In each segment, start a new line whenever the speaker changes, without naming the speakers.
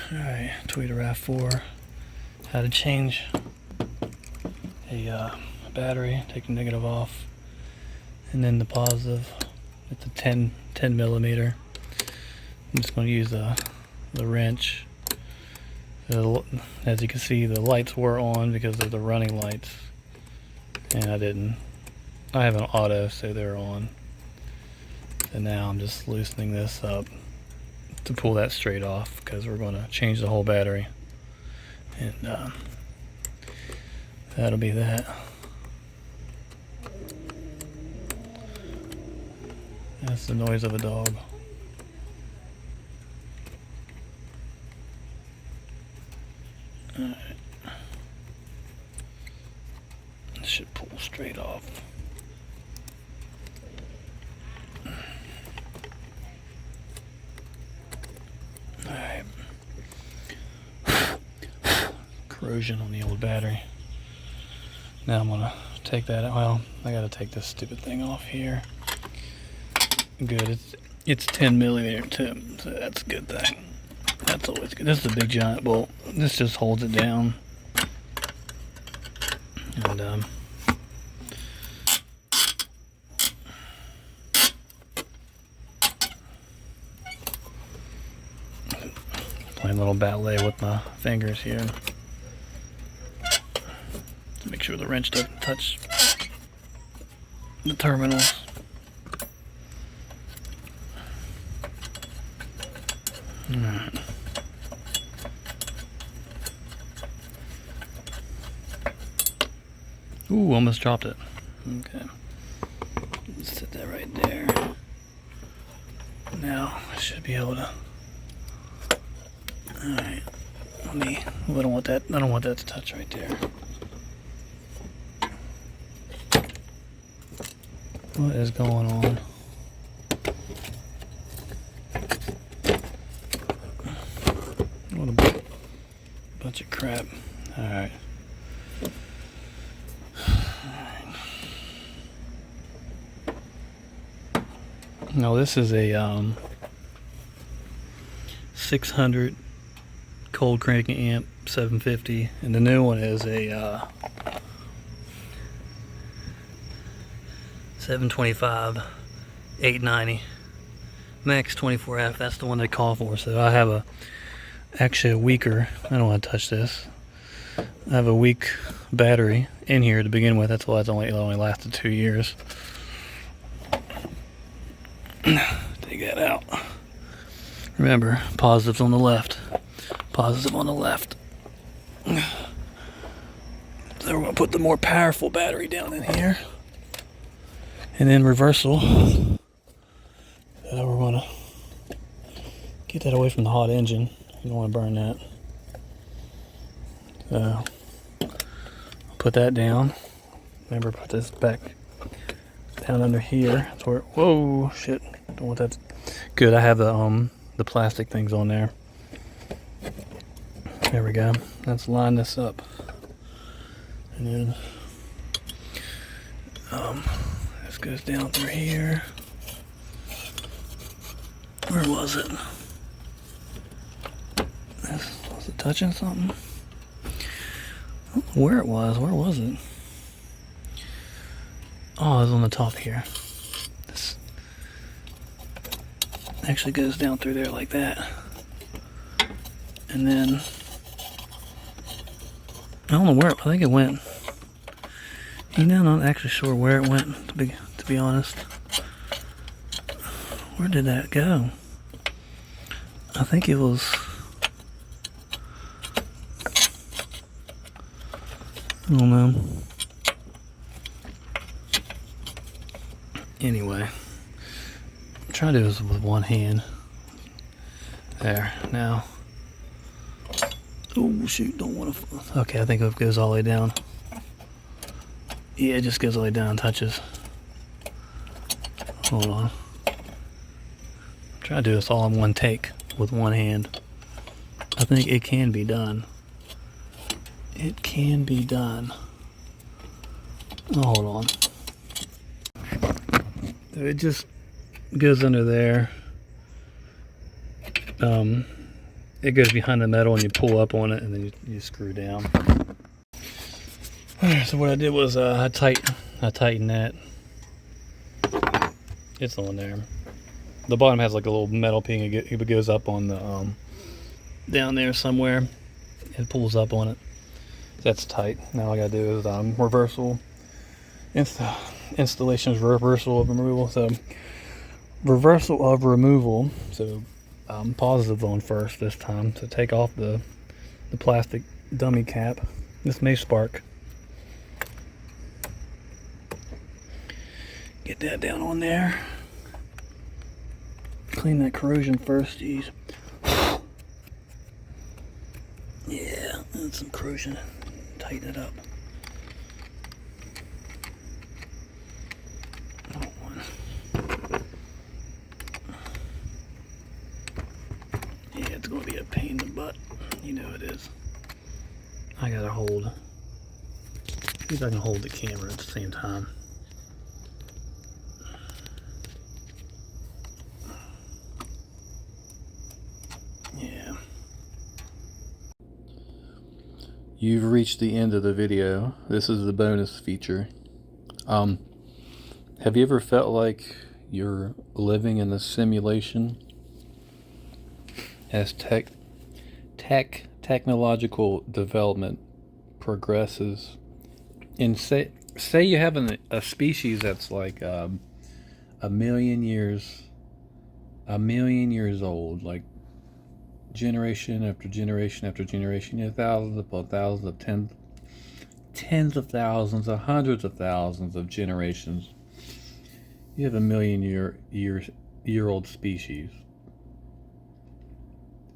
Alright, tweet a RAV4. How to change a battery, take the negative off, and then the positive. It's a 10 millimeter. I'm just going to use the wrench. As you can see, the lights were on because they're the running lights, and I have an auto, so they're on. And now I'm just loosening this up to pull that straight off because we're going to change the whole battery, and that'll be that. That's the noise of a dog. Alright. This should pull straight off. Alright. Corrosion on the old battery. Now I'm gonna take that out. Well, I gotta take this stupid thing off here. Good, it's 10 millimeter too, so that's a good thing. That's always good. This is a big giant bolt. This just holds it down. And playing a little ballet with my fingers here to make sure the wrench doesn't touch the terminals. Alright. Ooh, almost dropped it. Okay. Let's set that right there. Now I should be able to. Alright. I don't want that to touch right there. What is going on? What a bunch of crap. Alright. Now this is a 600 cold cranking amp 750, and the new one is a 725 890 max 24F. That's the one they call for. So I have actually a weaker. I don't want to touch this. I have a weak battery in here to begin with. That's why it only lasted 2 years. Take that out. Remember, positive's on the left. Positive on the left. So we're going to put the more powerful battery down in here. And then reversal. So we're going to get that away from the hot engine. You don't want to burn that. So put that down. Remember, put this back down under here. That's where. Whoa, shit! Don't want that. Good. I have the plastic things on there. There we go. Let's line this up, and then this goes down through here. Where was it? Was it touching something? I don't know where it was. Where was it? Oh, it was on the top here. This actually goes down through there like that. And then, I don't know where, I think it went. You know, I'm not actually sure where it went, to be honest. Where did that go? I think it was, I don't know. Anyway, I'm trying to do this with one hand. There, now. Oh shoot, don't want to. Okay, I think it goes all the way down. Yeah, it just goes all the way down, touches. Hold on. Try to do this all in one take with one hand. I think it can be done. It can be done. Oh, hold on. It just goes under there. it goes behind the metal and you pull up on it and then you screw down. Alright, so what I did was I tightened that. It's on there. The bottom has like a little metal pin. It goes up on the down there somewhere. It pulls up on it. That's tight. Now all I gotta do is reversal. Installation is reversal of removal. So reversal of removal. So positive on first this time. So take off the plastic dummy cap. This may spark. Get that down on there. Clean that corrosion first, geez. Yeah, that's some corrosion. Tighten it up. Yeah, it's gonna be a pain in the butt. You know it is. I gotta hold. See if I can hold the camera at the same time. Yeah. You've reached the end of the video. This is the bonus feature. Have you ever felt like you're living in a simulation as technological development progresses? And say you have a species that's like a million years old, like generation after generation after generation, thousands upon thousands of tens of thousands of hundreds of thousands of generations. You have a million year old species,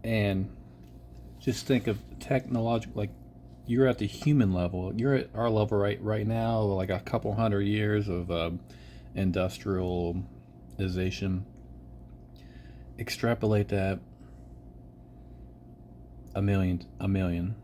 and just think of technological, like you're at the human level. You're at our level right now, like a couple hundred years of industrialization. Extrapolate that a million,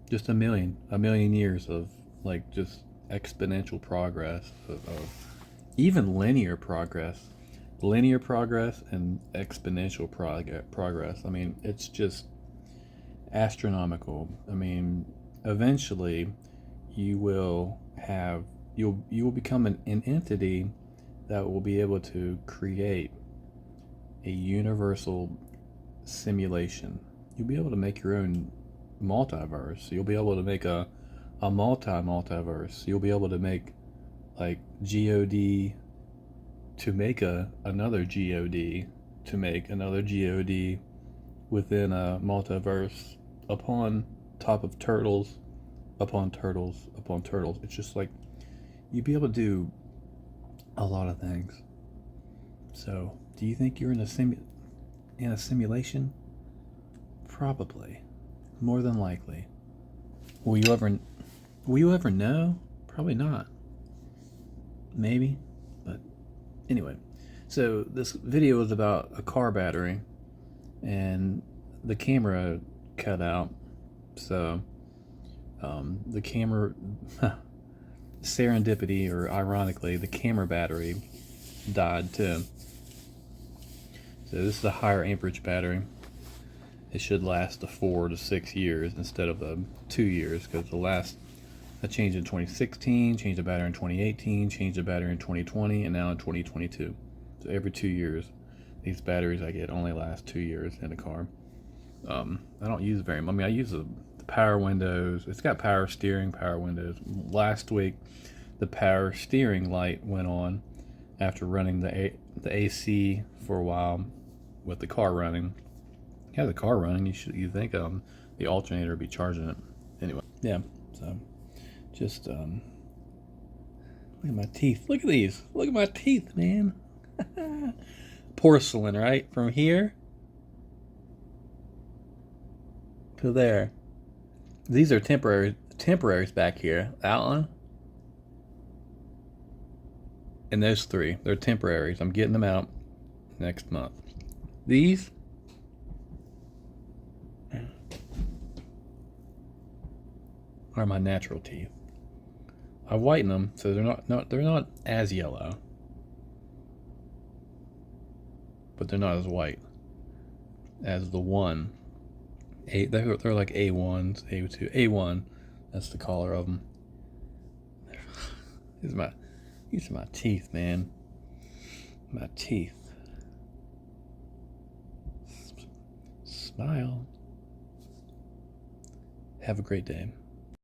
just a million years of like just exponential progress of even linear progress and exponential progress. I mean, it's just astronomical. I mean, eventually you will become an entity that will be able to create a universal simulation. You'll be able to make your own multiverse. You'll be able to make a multiverse. You'll be able to make like God to make another God to make another God within a multiverse upon top of turtles upon turtles upon turtles. It's just like you'd be able to do a lot of things. So, do you think you're in a simulation? Probably. More than likely. Will you ever know? Probably not. Maybe. But anyway. So this video is about a car battery and the camera cut out. So the camera serendipity, or ironically, the camera battery died too. So this is a higher amperage battery. It should last 4 to 6 years instead of 2 years, because I changed in 2016, changed the battery in 2018, changed the battery in 2020, and now in 2022. So every 2 years, these batteries I get only last 2 years in a car. I don't use very much. I mean, I use the power windows. It's got power steering, power windows. Last week, the power steering light went on after running the AC for a while with the car running. You have the car running, you think the alternator would be charging it. Anyway, yeah. So just look at my teeth. Look at these. Look at my teeth, man. Porcelain, right? From here to there. These are temporaries back here. That one and those three, they're temporaries. I'm getting them out next month. These are my natural teeth. I whiten them so they're not as yellow, but they're not as white as the one They're like A1s, A2, A1. That's the collar of them. These are my teeth, man. My teeth. Smile. Have a great day.